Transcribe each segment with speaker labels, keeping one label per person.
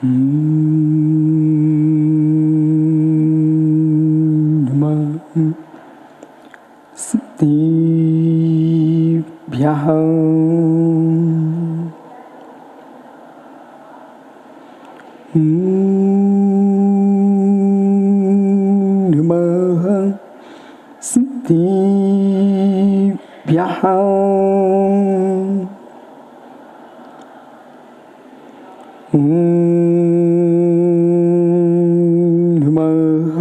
Speaker 1: नमः सिद्धिभ्यः नमः सिद्धिभ्यः नमः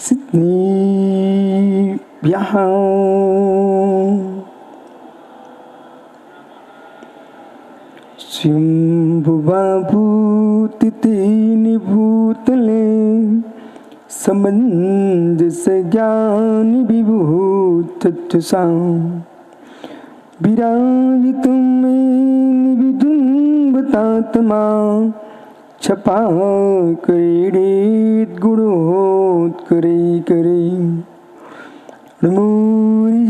Speaker 1: सिद्धिभ्यः स्वयंभुवाभूतिते निभूतले समंजस ज्ञान विभूतत्वसां विराजितं मे विदुम्बतात्मा छपा क्रीडित गुणोत्करे करे नमोरिहंतारं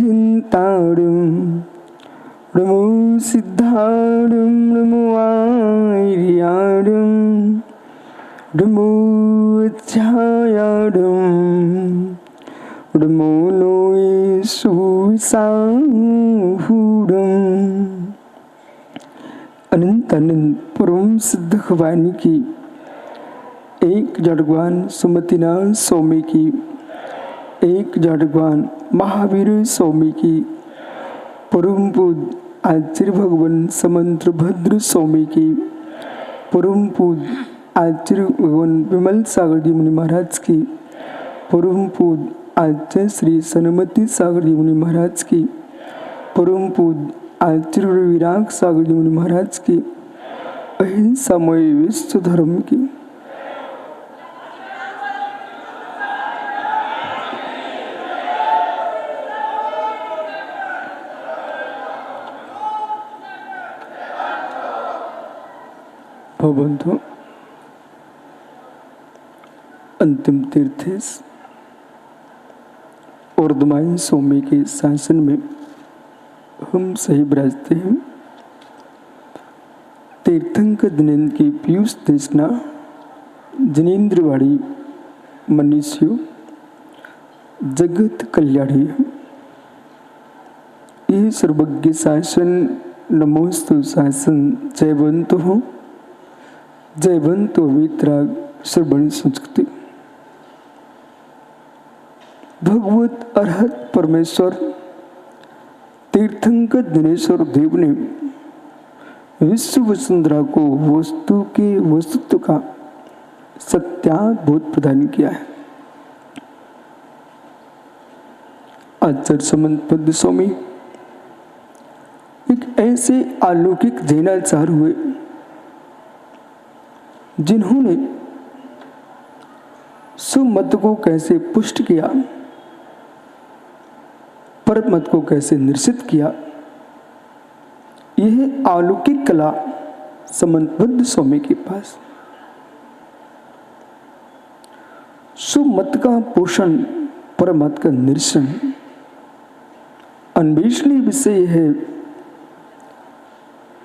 Speaker 1: नमो सिद्धारं नमो आर्यारं नमो अध्यायारं नमो लोये सुविसाहुरं। अनंत अनंत परम सिद्ध भवानी की, एक जड़गवान सुमतिनाथ स्वामी की, एक जड़गवान महावीर स्वामी की, परम पूज्य आचार्य भगवान समंत्र भद्र स्वामी की, परम पूज्य आचार्य भगवान विमल सागर जी मुनि महाराज की, परम पूज्य आचार्य श्री सनमती सागर जी मुनि महाराज की, परम पूज्य आचार्य विराग सागर जी मुनि महाराज की, अहिंसामय विश्व धर्म की। भगवंतो अंतिम तीर्थ वर्धमान स्वामी के शासन में हम सही विराजते हैं। तीर्थंकर जिनेन्द्र की पीयूष तृष्णा जिनेन्द्रवाड़ी मनीषियों जगत कल्याणी है। ये सर्वज्ञ शासन नमोस्तु शासन जयवंत हो, जयवंतो वितराग श्रवण संस्कृति। भगवत अरहत परमेश्वर तीर्थंकर दिनेश्वर देव ने विश्व वसुंधरा को वस्तु के वस्तुत्व का सत्याद्भुत प्रदान किया है। आचार्य समंत पद स्वामी एक ऐसे अलौकिक जैनाचार्य हुए जिन्होंने सुमत को कैसे पुष्ट किया, परमत को कैसे निश्चित किया, यह अलौकिक कला समंतबद्ध स्वामी के पास। सुमत का पोषण, परमत का निरसन अन्वेषणीय विषय है।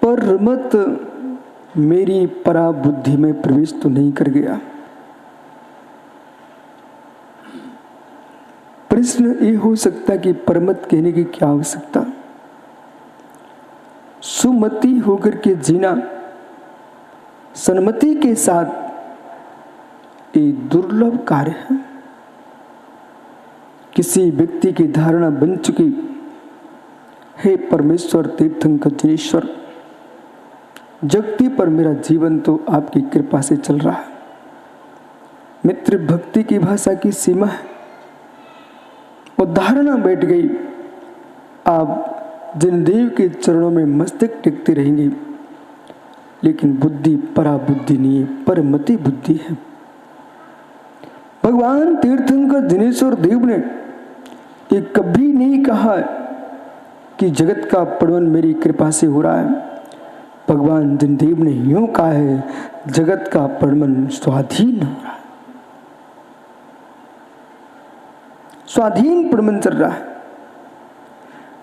Speaker 1: परमत मेरी परा बुद्धि में प्रवेश तो नहीं कर गया। प्रश्न ये हो सकता कि परमत कहने की क्या आवश्यकता। सुमति होकर के जीना सन्मति के साथ एक दुर्लभ कार्य है। किसी व्यक्ति की धारणा बन चुकी, हे परमेश्वर तीर्थंकर जिनेश्वर, जगती पर मेरा जीवन तो आपकी कृपा से चल रहा है। मित्र भक्ति की भाषा की सीमा है। वो धारणा बैठ गई, आप जिन देव के चरणों में मस्तक टिकते रहेंगे, लेकिन बुद्धि परा बुद्धि नहीं है, परमति बुद्धि है। भगवान तीर्थंकर जिनेश्वर देव ने ये कभी नहीं कहा कि जगत का पड़वन मेरी कृपा से हो रहा है। भगवान जिनदेव ने यूं कहा है, जगत का पड़वन स्वाधीन हो रहा है, स्वाधीन पड़वन चल रहा है।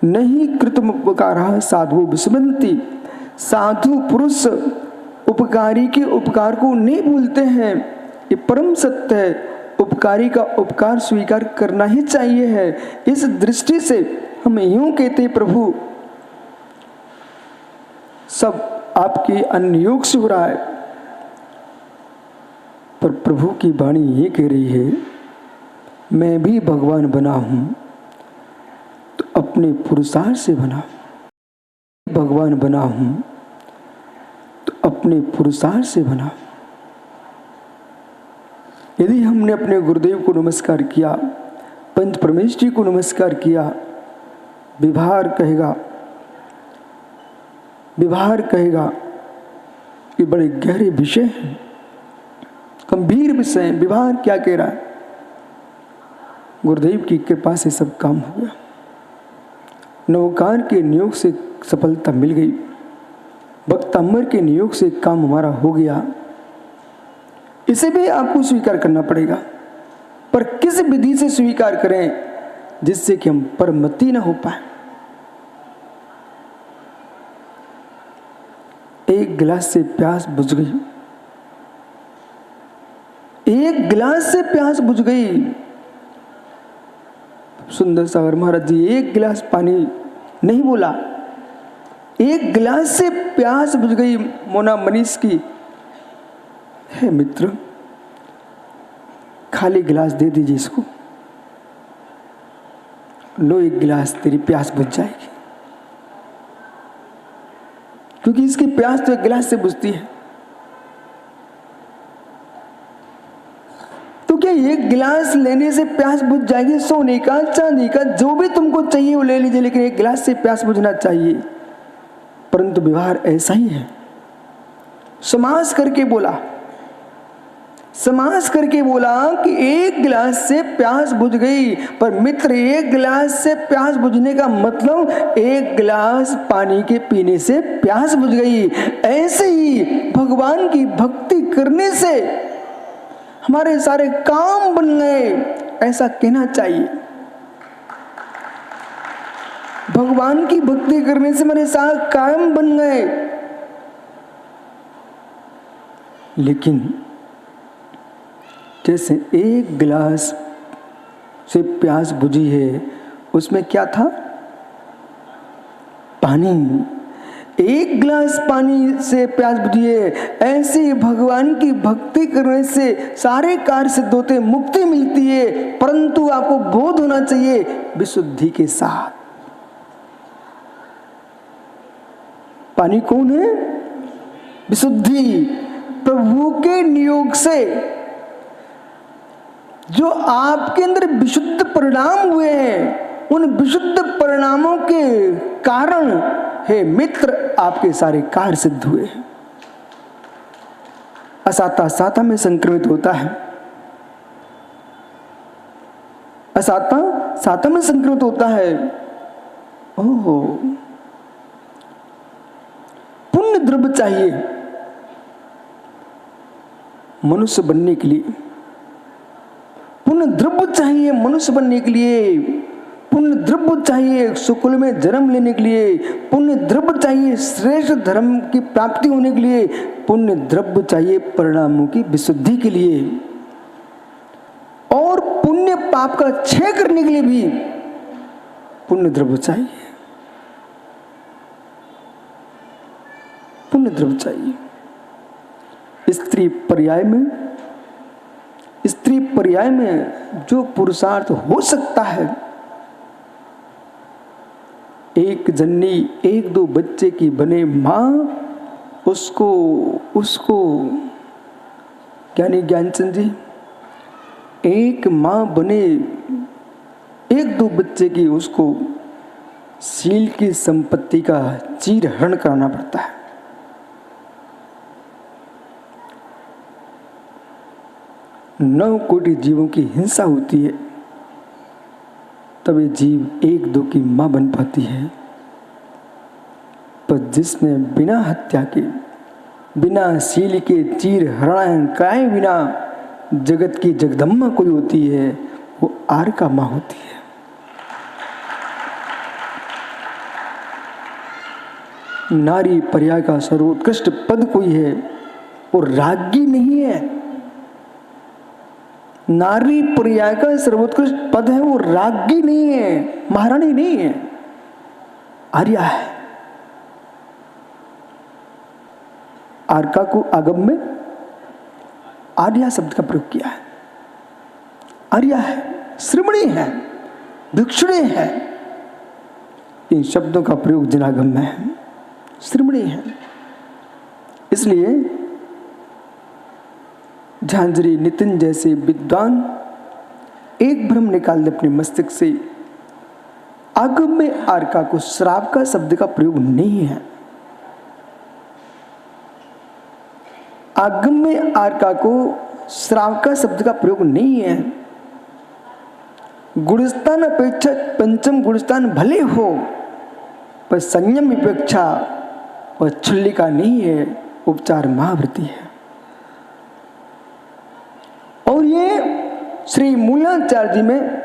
Speaker 1: नहीं कृतमुपकारः साधु विस्मरन्ति, साधु पुरुष उपकारी के उपकार को नहीं भूलते हैं। ये परम सत्य है। उपकारी का उपकार स्वीकार करना ही चाहिए है। इस दृष्टि से हम यूं कहते प्रभु, सब आपके अनुयोग से हो रहा है, पर प्रभु की वाणी ये कह रही है, मैं भी भगवान बना हूं तो अपने पुरुषार्थ से बना, भगवान बना हूं तो अपने पुरुषार्थ से बना। यदि हमने अपने गुरुदेव को नमस्कार किया, पंच परमेश्वरी को नमस्कार किया, व्यवहार कहेगा कि बड़े गहरे विषय हैं, गंभीर विषय हैं। व्यवहार क्या कह रहा है? गुरुदेव की कृपा से सब काम हो गया, नवकार के नियोग से सफलता मिल गई, भक्तामर के नियोग से काम हमारा हो गया। इसे भी आपको स्वीकार करना पड़ेगा, पर किस विधि से स्वीकार करें जिससे कि हम परमति न हो पाए। एक गिलास से प्यास बुझ गई, एक गिलास से प्यास बुझ गई। सुंदर सागर महाराज जी एक गिलास पानी नहीं बोला, एक गिलास से प्यास बुझ गई मोना मनीष की। हे मित्र, खाली गिलास दे दीजिए इसको, लो एक गिलास, तेरी प्यास बुझ जाएगी। क्योंकि इसकी प्यास तो एक गिलास से बुझती है। तो क्या एक गिलास लेने से प्यास बुझ जाएगी? सोने का, चांदी का, जो भी तुमको चाहिए वो ले लीजिए, लेकिन एक गिलास से प्यास बुझना चाहिए। परंतु व्यवहार ऐसा ही है। समास करके बोला कि एक गिलास से प्यास बुझ गई। पर मित्र, एक गिलास से प्यास बुझने का मतलब एक गिलास पानी के पीने से प्यास बुझ गई। ऐसे ही भगवान की भक्ति करने से हमारे सारे काम बन गए, ऐसा कहना चाहिए। भगवान की भक्ति करने से हमारे सारे काम बन गए। लेकिन जैसे एक गिलास से प्यास बुझी है, उसमें क्या था? पानी। एक गिलास पानी से प्यास बुझी है। ऐसे भगवान की भक्ति करने से सारे कार्य सिद्ध होते, मुक्ति मिलती है। परंतु आपको बोध होना चाहिए विशुद्धि के साथ। पानी कौन है? विशुद्धि। प्रभु के नियोग से जो आपके अंदर विशुद्ध परिणाम हुए हैं, उन विशुद्ध परिणामों के कारण हे मित्र आपके सारे कार्य सिद्ध हुए। असाता साता में संक्रमित होता है, असाता साता में संक्रमित होता है। ओहो, पुण्य द्रव्य चाहिए मनुष्य बनने के लिए, पुण्य द्रव्य चाहिए मनुष्य बनने के लिए, पुण्य द्रव्य चाहिए सुकुल में जन्म लेने के लिए, पुण्य द्रव्य चाहिए श्रेष्ठ धर्म की प्राप्ति होने के लिए, पुण्य द्रव्य चाहिए परिणामों की विशुद्धि के लिए, और पुण्य पाप का क्षय करने के लिए भी पुण्य द्रव्य चाहिए। पुण्य द्रव्य चाहिए। स्त्री पर्याय में जो पुरुषार्थ हो सकता है, एक जननी एक दो बच्चे की बने मां, उसको ज्ञानी ज्ञानचंद जी, एक मां बने एक दो बच्चे की, उसको शील की संपत्ति का चीरहरण कराना पड़ता है। नौ कोटि जीवों की हिंसा होती है, तब ये जीव एक दो की मां बन पाती है। पर जिसने बिना हत्या के, बिना शील के चीर हरण कराए बिना जगत की जगदम्बा कोई होती है, वो आर का मां होती है। नारी पर्याय का सर्वोत्कृष्ट पद कोई है, वो राज्ञी नहीं है। नारी पर्याय का सर्वोत्कृष्ट पद है, वो राज्ञी नहीं है, महारानी नहीं है, आर्या है। आर्का को आगम में आर्या शब्द का प्रयोग किया है। आर्या है, श्रमणी है, भिक्षुणी है, इन शब्दों का प्रयोग जनागम में है, श्रमणी है। इसलिए झांझरी नितिन जैसे विद्वान एक भ्रम निकाल दे अपने मस्तिष्क से, आगम में आर्का को श्राप का शब्द का प्रयोग नहीं है। आगम में आर्का को श्राप का शब्द का प्रयोग नहीं है। गुणस्थान अपेक्षा पंचम गुणस्थान भले हो, पर संयम अपेक्षा वह छुल्लिका नहीं है, उपचार महावृत्ति है। और ये श्री मूलाचार्य जी में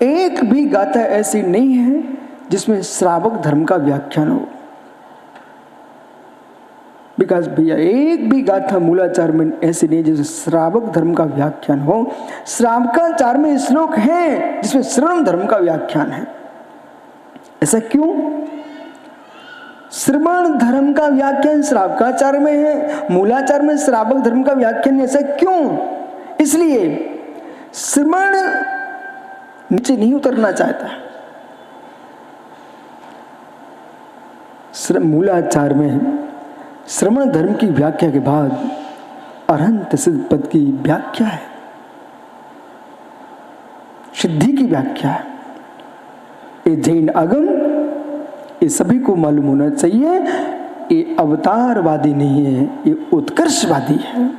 Speaker 1: एक भी गाथा ऐसी नहीं है जिसमें श्रावक धर्म का व्याख्यान हो। विकास भैया, एक भी गाथा मूलाचार में ऐसी नहीं जिसमें श्रावक धर्म का व्याख्यान हो। श्रावकाचार में श्लोक है जिसमें श्रवण धर्म का व्याख्यान है। ऐसा क्यों? श्रवण धर्म का व्याख्यान श्रावकाचार में है, मूलाचार में श्रावक धर्म का व्याख्यान। ऐसा क्यों? इसलिए श्रवण नीचे नहीं उतरना चाहता। मूलाचार में श्रवण धर्म की व्याख्या के बाद अरहंत सिद्ध पद की व्याख्या है, सिद्धि की व्याख्या है। ये जैन आगम, ये सभी को मालूम होना चाहिए, ये अवतारवादी नहीं है, ये उत्कर्षवादी है।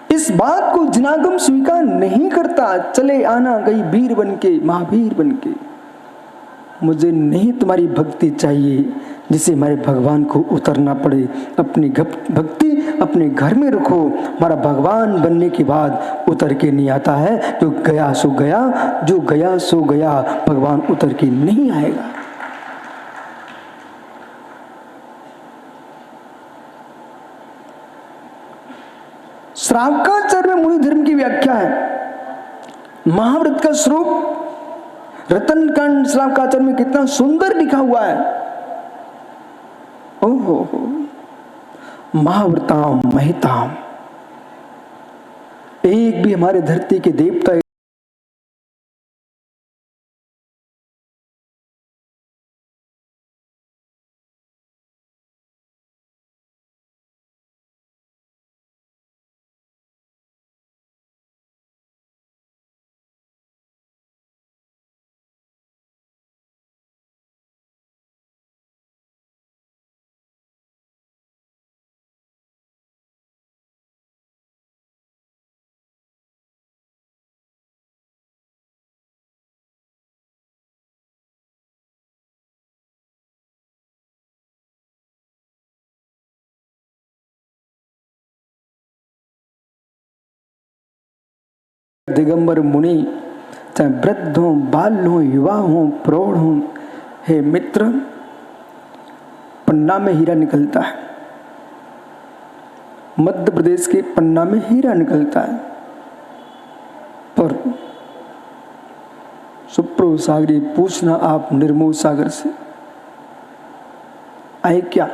Speaker 1: इस बात को जनागम स्वीकार नहीं करता। चले आना गई वीर बनके, महावीर बनके। मुझे नहीं तुम्हारी भक्ति चाहिए जिसे हमारे भगवान को उतरना पड़े। अपनी भक्ति अपने घर में रखो। हमारा भगवान बनने के बाद उतर के नहीं आता है। जो गया सो गया, जो गया सो गया, भगवान उतर के नहीं आएगा। श्रावकाचार में मुनि धर्म की व्याख्या है। महाव्रत का स्वरूप रतन कांड श्रावकाचार में कितना सुंदर लिखा हुआ है। ओहो हो, महाव्रताम महिताम। एक भी हमारे धरती के देवता दिगंबर मुनि, चाहे वृद्ध हो, बाल हो, युवा हो, प्रौढ़ हो, हे मित्र, पन्ना में हीरा निकलता है। मध्य प्रदेश के पन्ना में हीरा निकलता है, पर सुप्रो सागरी पूछना आप निर्मोह सागर से आए क्या?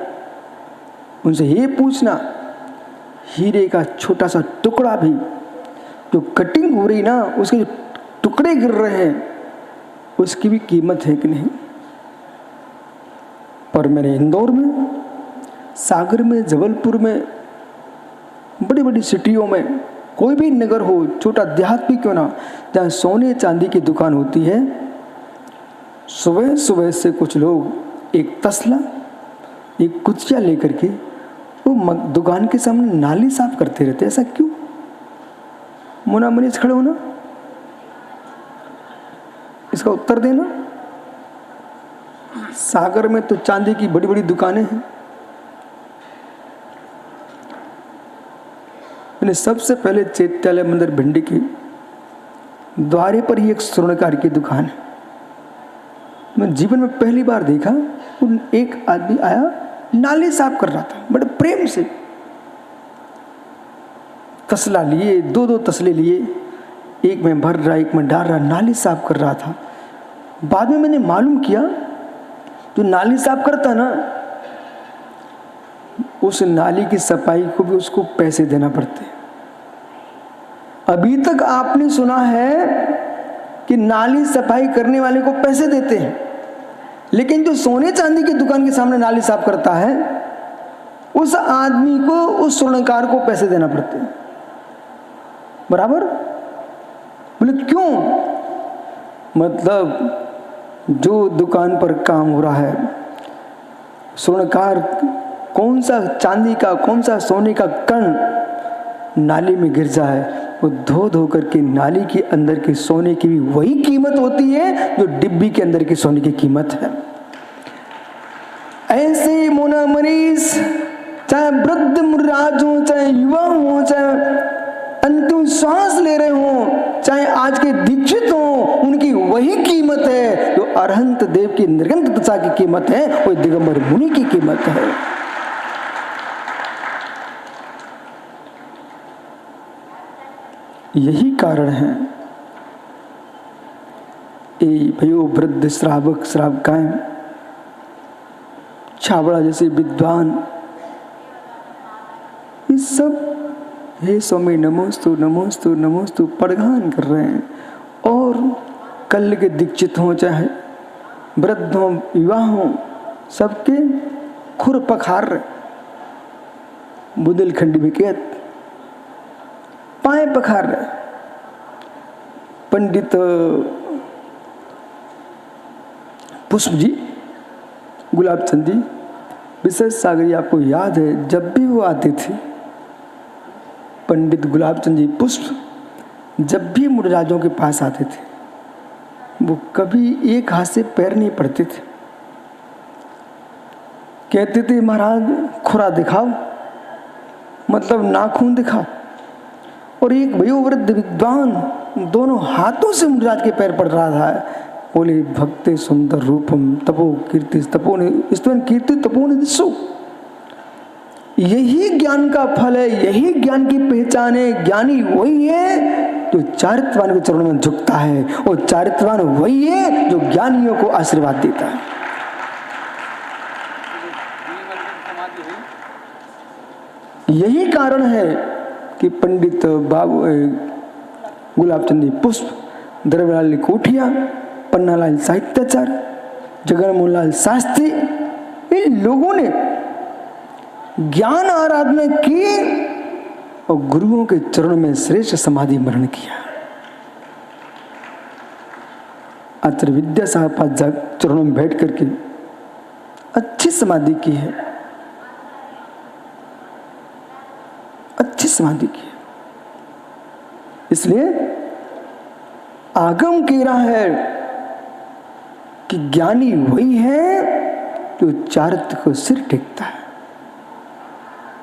Speaker 1: उनसे ये पूछना, हीरे का छोटा सा टुकड़ा भी जो कटिंग हो रही ना, उसके जो टुकड़े गिर रहे हैं, उसकी भी कीमत है कि नहीं? पर मैंने इंदौर में, सागर में, जबलपुर में, बड़ी बड़ी सिटियों में, कोई भी नगर हो, छोटा देहात भी क्यों ना, जहाँ सोने चांदी की दुकान होती है, सुबह सुबह से कुछ लोग एक तसला, एक कुचिया लेकर के वो दुकान के सामने नाली साफ करते रहते। ऐसा क्यों? मुना मनीष खड़े होना, इसका उत्तर देना। सागर में तो चांदी की बड़ी बड़ी दुकानें हैं। मैंने सबसे पहले चैत्यालय मंदिर भिंडी के द्वारे पर ही एक स्वर्णकार की दुकान है। मैं जीवन में पहली बार देखा, एक आदमी आया, नाली साफ कर रहा था बड़े प्रेम से, तसला लिए, 2-2 तसले लिए, एक में भर रहा एक में डाल रहा, नाली साफ कर रहा था। बाद में मैंने मालूम किया जो नाली साफ करता ना, उस नाली की सफाई को भी उसको पैसे देना पड़ते। अभी तक आपने सुना है कि नाली सफाई करने वाले को पैसे देते हैं, लेकिन जो सोने चांदी की दुकान के सामने नाली साफ करता है उस आदमी को, उस स्वर्णकार को पैसे देना पड़ते हैं। बराबर? बोले क्यों? मतलब जो दुकान पर काम हो रहा है, स्वर्णकार कौन सा चांदी का कौन सा सोने का कण नाली में गिर जाए, वो धो धो करके नाली के अंदर के सोने की भी वही कीमत होती है जो डिब्बी के अंदर के सोने की कीमत है। ऐसे मोना मरीज, चाहे वृद्ध मुर्राज हो, चाहे युवा हो, चाहे अंतिम श्वास ले रहे हो, चाहे आज के दीक्षित हो, उनकी वही कीमत है जो अरहंत देव की निर्गंत दशा की कीमत है, वो दिगंबर मुनि की कीमत है। यही कारण है भयो वृद्ध श्रावक श्रावकाएं, छाबड़ा जैसे विद्वान, ये सब हे स्वामी नमोस्तु नमोस्तु नमोस्तु पड़गान कर रहे हैं। और कल के दीक्षित हों, चाहे वृद्ध हों, युवा हों, सबके खुर पखार रहे, बुंदेलखंडी में कहत पाए पखार रहे। पंडित पुष्प जी, गुलाब चंद जी, विशेष सागरी, आपको याद है जब भी वो आते थे, पंडित गुलाब चंद जी पुष्प जब भी मुनिराजों के पास आते थे, वो कभी एक हाथ से पैर नहीं पड़ते थे। कहते थे महाराज खुरा दिखाओ, मतलब नाखून दिखाओ। और एक वयोवृद्ध विद्वान दोनों हाथों से मुनिराज के पैर पड़ रहा था। बोले भक्ते सुंदर रूपम तपो कीर्ति तपो स्तवन कीर्ति तपो निदिशो। यही ज्ञान का फल है, यही ज्ञान की पहचान है। ज्ञानी वही है जो चारित्रवान के चरणों में झुकता है, और चारित्रवान वही है जो ज्ञानियों को आशीर्वाद देता है। यही कारण है कि पंडित बाबू गुलाब चंद पुष्प, द्रव्यलाल कोठिया, पन्नालाल साहित्याचार्य, जगनमोहन लाल शास्त्री, इन लोगों ने ज्ञान आराधना की और गुरुओं के चरणों में श्रेष्ठ समाधि मरण किया। आचार्य विद्या साहब चरणों में बैठ करके अच्छी समाधि की है, अच्छी समाधि की है। इसलिए आगम कह रहा है कि ज्ञानी वही है जो चारित्र को सिर टेकता है,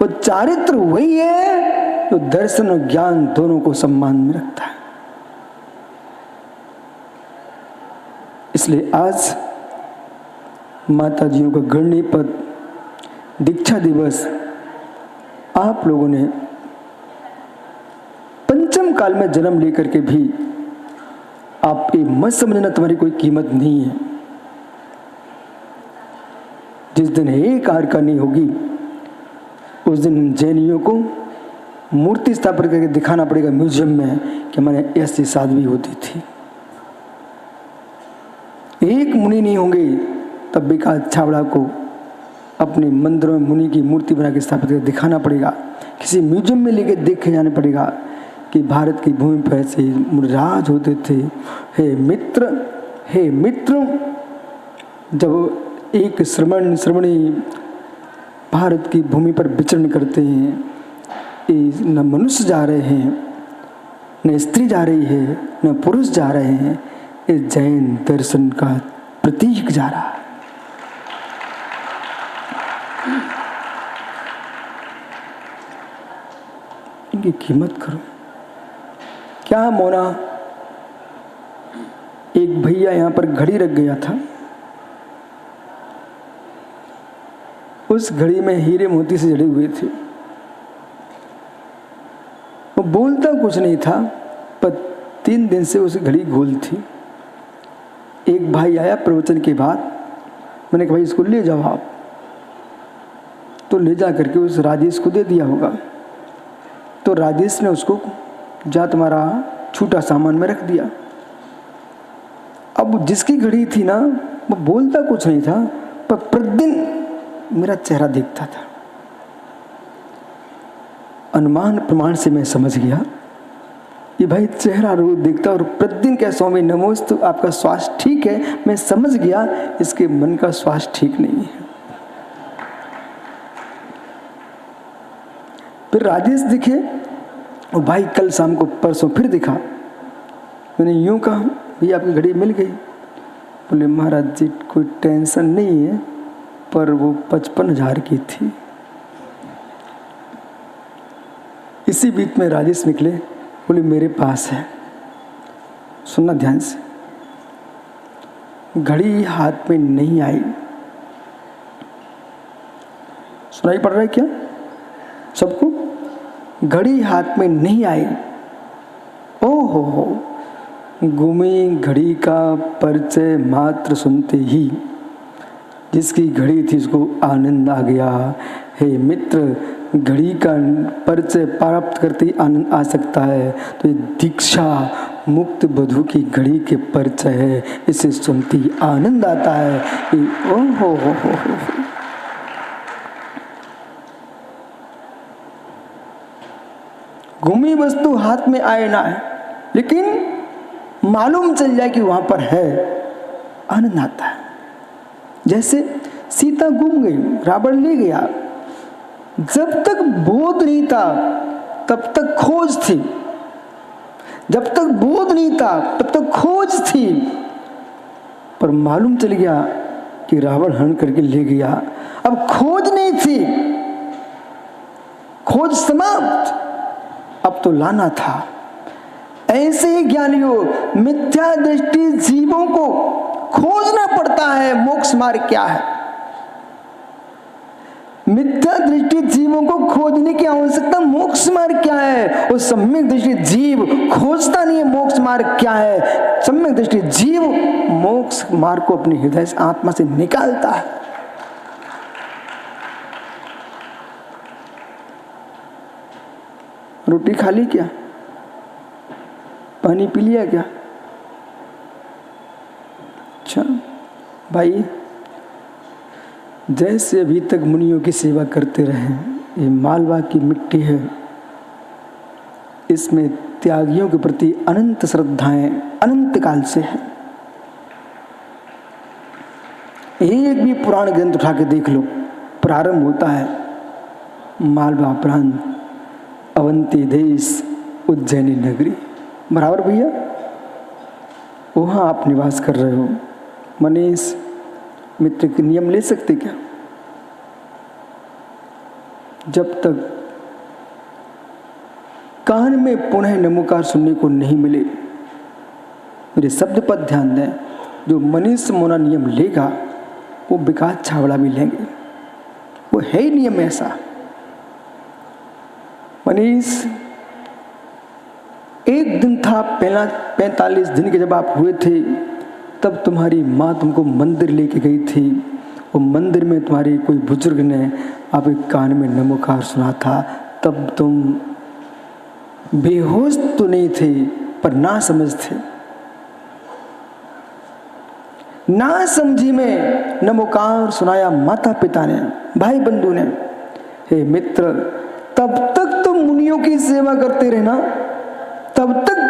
Speaker 1: और चारित्र वही है जो दर्शन और ज्ञान दोनों को सम्मान में रखता है। इसलिए आज माता जियों का गणनीय पद दीक्षा दिवस आप लोगों ने पंचम काल में जन्म लेकर के भी आप ये मत समझना तुम्हारी कोई कीमत नहीं है। जिस दिन एक आर का नहीं होगी उस दिन जैनियों को मूर्ति स्थापित करके दिखाना पड़ेगा म्यूजियम में कि मैंने ऐसी साध्वी होती थी। एक मुनि नहीं होंगे तब भी का छाबड़ा को अपने मंदिरों में मुनि की मूर्ति बना के स्थापित करके दिखाना पड़ेगा, किसी म्यूजियम में लेके देखे जाने पड़ेगा कि भारत की भूमि पर ऐसे मुनिराज होते थे। हे मित्र, जब एक श्रमणी भारत की भूमि पर विचरण करते हैं, न मनुष्य जा रहे हैं, न स्त्री जा रही है, न पुरुष जा रहे हैं, ये जैन दर्शन का प्रतीक जा रहा है। इनकी कीमत करो। क्या मोना, एक भैया यहाँ पर घड़ी रख गया था, उस घड़ी में हीरे मोती से जड़े हुए थे। वो बोलता कुछ नहीं था, पर 3 दिन से उस घड़ी गोल थी। एक भाई आया प्रवचन के बाद, मैंने कहा भाई इसको ले जाओ आप। तो ले जा करके उस राजेश को दे दिया होगा। तो राजेश ने उसको जा तुम्हारा छूटा सामान में रख दिया। अब जिसकी घड़ी थी ना, वो बोलता कुछ नहीं था, पर प्रतिदिन मेरा चेहरा देखता था। अनुमान प्रमाण से मैं समझ गया ये भाई चेहरा रोज देखता और प्रतिदिन कह स्वामी नमोस्तु, आपका स्वास्थ्य ठीक है। मैं समझ गया इसके मन का स्वास्थ्य ठीक नहीं है। फिर राजेश दिखे और भाई कल शाम को परसों फिर दिखा। मैंने यूं कहा भैया आपकी घड़ी मिल गई? बोले महाराज जी कोई टेंशन नहीं है, पर वो 55,000 की थी। इसी बीच में राजेश निकले, बोले मेरे पास है। सुनना ध्यान से, घड़ी हाथ में नहीं आई। सुनाई पड़ रहा है क्या सबको? घड़ी हाथ में नहीं आई। ओहो हो, गुमी घड़ी का परिचय मात्र सुनते ही जिसकी घड़ी थी उसको आनंद आ गया। हे मित्र, घड़ी का परिचय प्राप्त करते ही आनंद आ सकता है, तो ये दीक्षा मुक्त वधू की घड़ी के परिचय है, इसे सुनते ही आनंद आता है। ओहो हो। घूमी वस्तु हाथ में आए ना है, लेकिन मालूम चल जाए कि वहां पर है, आनंद आता है। जैसे सीता गुम गई, रावण ले गया, जब तक बोध नहीं था तब तक खोज थी, जब तक बोध नहीं था तब तक खोज थी, पर मालूम चल गया कि रावण हरण करके ले गया। अब खोज नहीं थी, खोज समाप्त, अब तो लाना था। ऐसे ही ज्ञानियों, मिथ्या दृष्टि जीवों को खोजना पड़ता है मोक्ष मार्ग क्या है। मिथ्या दृष्टि जीवों को खोजने की आवश्यकता, मोक्ष मार्ग क्या है। और सम्यक दृष्टि जीव खोजता नहीं है मोक्ष मार्ग क्या है। सम्यक दृष्टि जीव मोक्ष मार्ग को अपने हृदय से, आत्मा से निकालता है। रोटी खा ली क्या? पानी पी लिया क्या? अच्छा भाई, जैसे अभी तक मुनियों की सेवा करते रहे, ये मालवा की मिट्टी है, इसमें त्यागियों के प्रति अनंत श्रद्धाएं अनंत काल से है। एक भी पुराण ग्रंथ उठा के देख लो, प्रारंभ होता है मालवा प्रांत, अवंती देश, उज्जैनी नगरी। बराबर भैया, वहाँ आप निवास कर रहे हो। मनीष मित्र के नियम ले सकते क्या? जब तक कान में पुनः नमोकार सुनने को नहीं मिले, मेरे शब्द पर ध्यान दें, जो मनीष मोना नियम लेगा वो विकास छावड़ा भी लेंगे, वो है ही नियम ऐसा। मनीष, एक दिन था पहला 45 दिन के जब आप हुए थे, तब तुम्हारी माँ तुमको मंदिर लेके गई थी, और मंदिर में तुम्हारे कोई बुजुर्ग ने आपके कान में नमोकार सुना था। तब तुम बेहोश तो नहीं थे, पर ना समझ थे। ना समझी में नमोकार सुनाया माता पिता ने, भाई बंधु ने। हे मित्र, तब तक तुम मुनियों की सेवा करते रहना, तब तक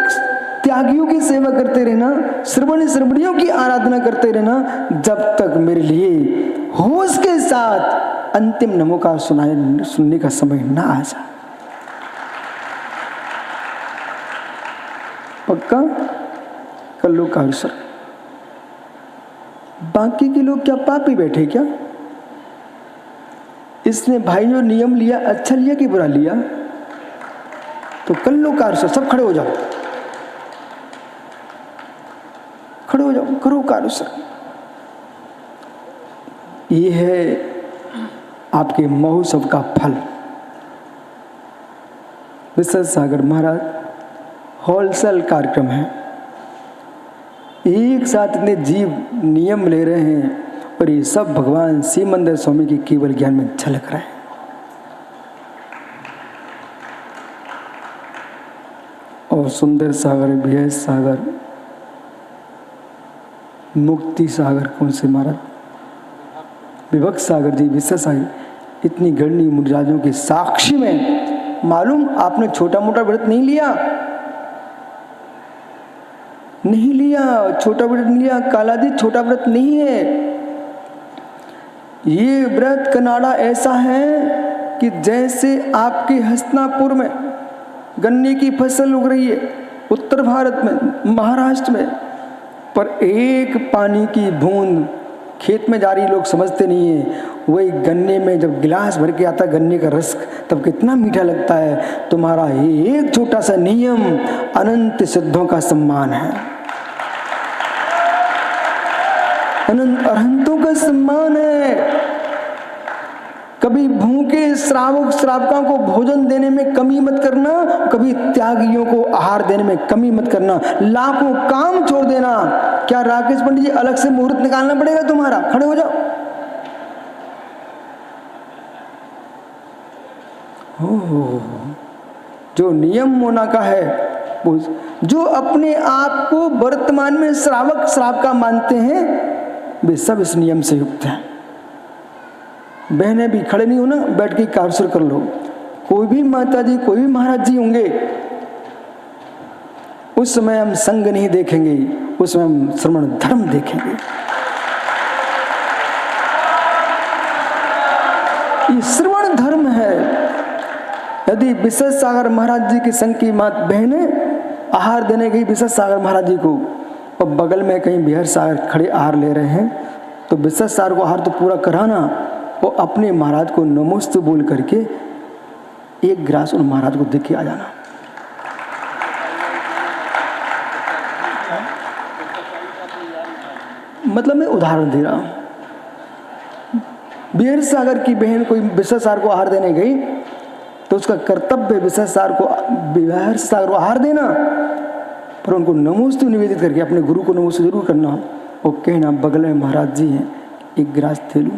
Speaker 1: त्यागियों की सेवा करते रहना, श्रवणियों की आराधना करते रहना, जब तक मेरे लिए होश के साथ अंतिम नमोकार सुनने का समय ना आ जाए। पक्का कर लो कार्य। बाकी के लोग क्या पापी बैठे क्या? इसने भाई जो नियम लिया, अच्छा लिया कि बुरा लिया? तो कर लो कार्य। सब खड़े हो जाओ, खड़े हो जाओ, करो कार्य। ये है आपके महोत्सव का फल। विश्व सागर महाराज होलसेल कार्यक्रम है, एक साथ इतने जीव नियम ले रहे हैं और ये सब भगवान सीमंदर स्वामी के केवल ज्ञान में झलक रहे हैं। और सुंदर सागर, विजय सागर, मुक्ति सागर, कौन से महाराज, विभक्त सागर जी, विश्व सागर, इतनी गणनीय मुनिराजों के साक्षी में मालूम आपने छोटा मोटा व्रत नहीं लिया, छोटा व्रत नहीं लिया। काला जी छोटा व्रत नहीं है। ये व्रत का नाड़ा ऐसा है कि जैसे आपके हस्तिनापुर में गन्ने की फसल उग रही है, उत्तर भारत में, महाराष्ट्र में, पर एक पानी की बूंद खेत में जा रही लोग समझते नहीं है। वही गन्ने में जब गिलास भर के आता गन्ने का रस, तब कितना मीठा लगता है। तुम्हारा एक छोटा सा नियम अनंत सिद्धों का सम्मान है, अनंत अरहंतों का सम्मान है। कभी भूखे श्रावकों को भोजन देने में कमी मत करना, कभी त्यागियों को आहार देने में कमी मत करना। लाखों काम छोड़ देना। क्या राकेश पंडित जी अलग से मुहूर्त निकालना पड़ेगा तुम्हारा? खड़े हो जाओ। जो नियम होना का है, वो जो अपने आप को वर्तमान में श्रावका मानते हैं, वे सब इस नियम से युक्त हैं। बहनें भी खड़े नहीं हो ना, बैठ के कार्य कर लो। कोई भी माता जी, कोई भी महाराज जी होंगे, उस समय हम संग नहीं देखेंगे, उस समय हम श्रवण धर्म देखेंगे। ये श्रवण धर्म है। यदि विश्व सागर महाराज जी के संग की मात बहनें आहार देने गई विश्व सागर महाराज जी को, और बगल में कहीं बिहार सागर खड़े आहार ले रहे हैं, तो विश्व सागर को आहार तो पूरा कराना, वो अपने महाराज को नमोस्तु बोल करके एक गिलास उन महाराज को देके आ जाना। मतलब मैं उदाहरण दे रहा हूं। बिहार सागर की बहन कोई विश्व सागर को आहार देने गई, तो उसका कर्तव्य विश्व सागर को, बिहार सागर को आहार देना, पर उनको नमोस्तु निवेदित करके अपने गुरु को नमोस्तु जरूर करना। वो कहना बगल में महाराज जी हैं, एक गिलास दे लूं।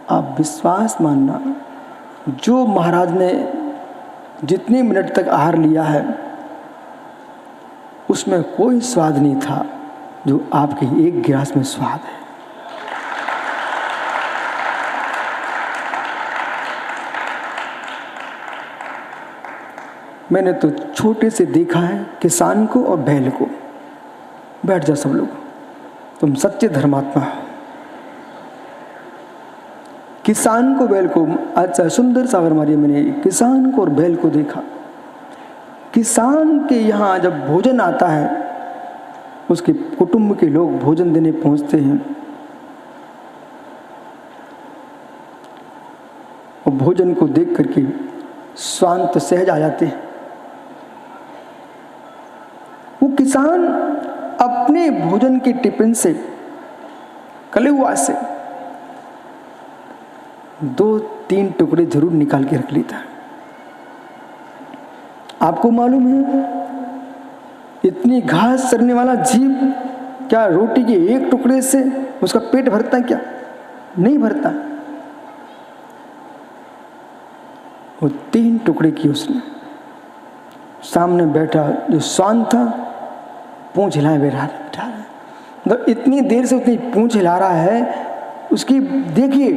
Speaker 1: आप विश्वास मानना, जो महाराज ने जितने मिनट तक आहार लिया है, उसमें कोई स्वाद नहीं था जो आपके एक गिलास में स्वाद है। मैंने तो छोटे से देखा है किसान को और बैल को। बैठ जा सब लोग, तुम सच्चे धर्मात्मा हो। किसान को, बैल को, अच्छा सुंदर सागर मारिया, मैंने किसान को और बैल को देखा। किसान के यहाँ जब भोजन आता है, उसके कुटुंब के लोग भोजन देने पहुंचते हैं, और भोजन को देख करके स्वांत सहज आ जाते हैं। वो किसान अपने भोजन के टिफिन से, कलेवा से 2-3 टुकड़े जरूर निकाल के रख लेता है। आपको मालूम है, इतनी घास चरने वाला जीव क्या रोटी के एक टुकड़े से उसका पेट भरता है? क्या नहीं भरता। वो 3 टुकड़े किए उसने। सामने बैठा जो स्वान था, पूंछ हिलाए बैठा रहा, मतलब इतनी देर से उतनी पूंछ हिला रहा है। उसकी देखिए,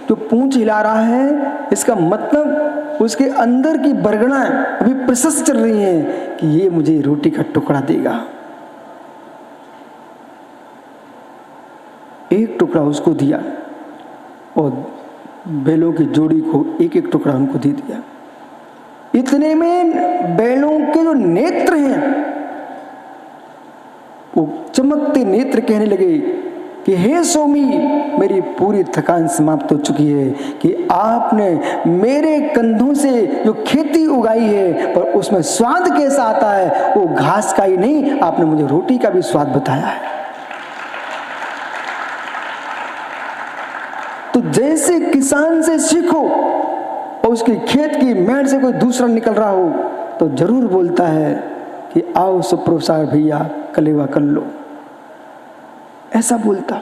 Speaker 1: जो पूंछ हिला रहा है, इसका मतलब उसके अंदर की बरगड़ाएं अभी प्रशस्त चल रही हैं कि ये मुझे रोटी का टुकड़ा देगा। एक टुकड़ा उसको दिया और बैलों की जोड़ी को एक टुकड़ा उनको दे दिया। इतने में बैलों के जो नेत्र हैं, वो चमकते नेत्र कहने लगे कि हे स्वामी, मेरी पूरी थकान समाप्त हो चुकी है कि आपने मेरे कंधों से जो खेती उगाई है, पर उसमें स्वाद कैसा आता है, वो घास का ही नहीं, आपने मुझे रोटी का भी स्वाद बताया है। तो जैसे किसान से सीखो और उसके खेत की मेड़ से कोई दूसरा निकल रहा हो तो जरूर बोलता है कि आओ सुप्रसाद भैया कलेवा कर लो, ऐसा बोलता।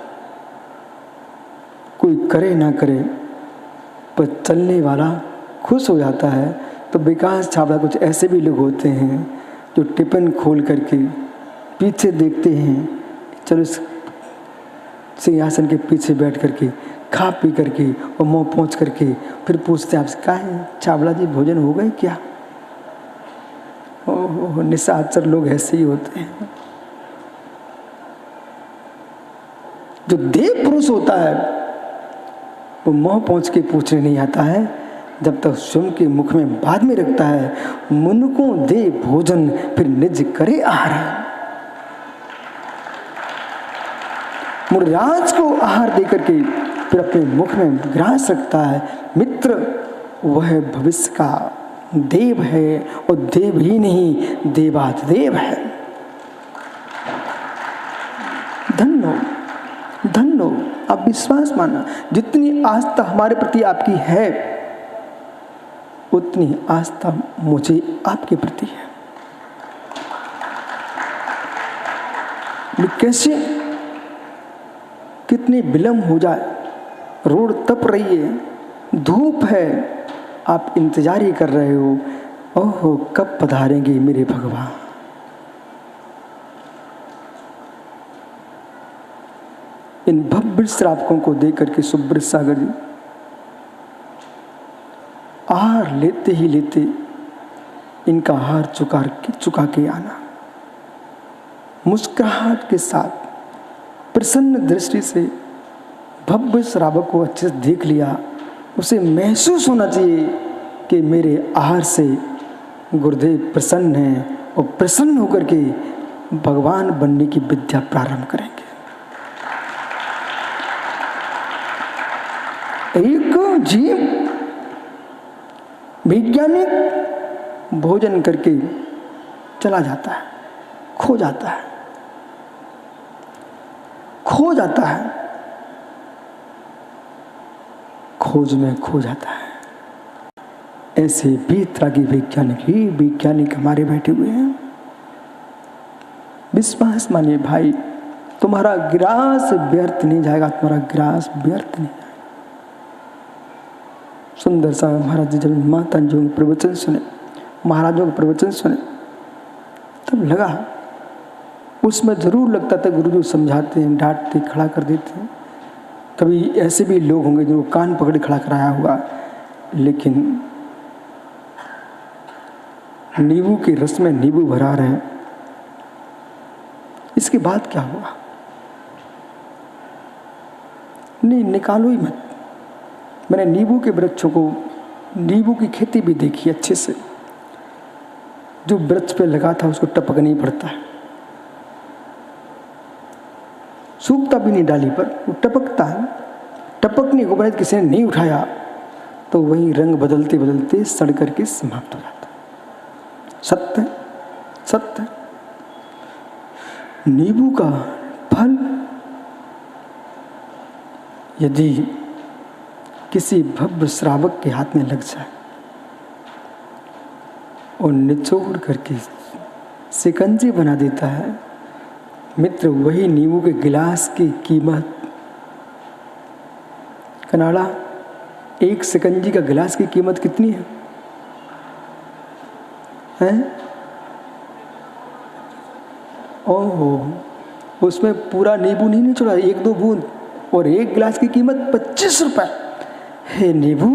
Speaker 1: कोई करे ना करे पर चलने वाला खुश हो जाता है। तो विकास छाबड़ा कुछ ऐसे भी लोग होते हैं जो टिफिन खोल करके पीछे देखते हैं, चलो सिंहासन के पीछे बैठ करके खा पी करके और मुँह पहुँच करके फिर पूछते हैं आपसे, क्या है छाबड़ा जी भोजन हो गए क्या? ओह, निशाचर लोग ऐसे ही होते हैं। जो देव पुरुष होता है वो मुँह पहुँच के पूछने नहीं आता है, जब तक स्वयं के मुख में बाद में रखता है। मुनको दे भोजन फिर निज करे आहार। मुराज को आहार देकर के फिर अपने मुख में ग्रास रखता है। मित्र वह भविष्य का देव है और देव ही नहीं देवाधिदेव है। धन्य धन्य, आप विश्वास माना, जितनी आस्था हमारे प्रति आपकी है उतनी आस्था मुझे आपके प्रति है। कैसे कितने विलंब हो जाए, रोड तप रही है, धूप है, आप इंतजार ही कर रहे हो, ओहो कब पधारेंगे मेरे भगवान। इन भव्य श्रावकों को देख करके सुब्रत सागर जी आहार लेते ही लेते इनका हार चुका के आना, मुस्कुराहट के साथ प्रसन्न दृष्टि से भव्य श्रावक को अच्छे से देख लिया। उसे महसूस होना चाहिए कि मेरे आहार से गुरुदेव प्रसन्न हैं और प्रसन्न होकर के भगवान बनने की विद्या प्रारंभ करेंगे। एक जीव वैज्ञानिक भोजन करके चला जाता है, खो जाता है, खो जाता है, खोज में खो जाता है। ऐसे भी तरह के वैज्ञानिक हमारे बैठे हुए हैं। विश्वास मानिए भाई, तुम्हारा ग्रास व्यर्थ नहीं जाएगा, तुम्हारा ग्रास व्यर्थ नहीं जाएगा। सुंदर सा महाराज जी जब माता जी के प्रवचन सुने, महाराजों के प्रवचन सुने, तब लगा, उसमें जरूर लगता था गुरु जी समझाते हैं, डांटते, खड़ा कर देते हैं। कभी ऐसे भी लोग होंगे जो कान पकड़े खड़ा कराया हुआ, लेकिन नींबू के रस में नींबू भरा रहे, इसके बाद क्या होगा? नहीं, निकालो ही मत। मैंने नींबू के वृक्षों को, नींबू की खेती भी देखी अच्छे से। जो वृक्ष पे लगा था उसको टपक नहीं पड़ता है, सूखता भी नहीं डाली पर, वो टपकता है। टपकने को बाद किसी ने नहीं उठाया तो वही रंग बदलते बदलते सड़ करके समाप्त हो जाता। सत्य सत्य। नींबू का फल यदि किसी भव्य श्रावक के हाथ में लग जाए और निचोड़ करके शिकंजी बना देता है, मित्र वही नींबू के गिलास की कीमत, कनाडा, एक शिकंजी का गिलास की कीमत कितनी है? ओहो, उसमें पूरा नींबू नहीं निचोड़ा, एक दो बूंद, और एक गिलास की कीमत 25 रुपए। हे नींबू,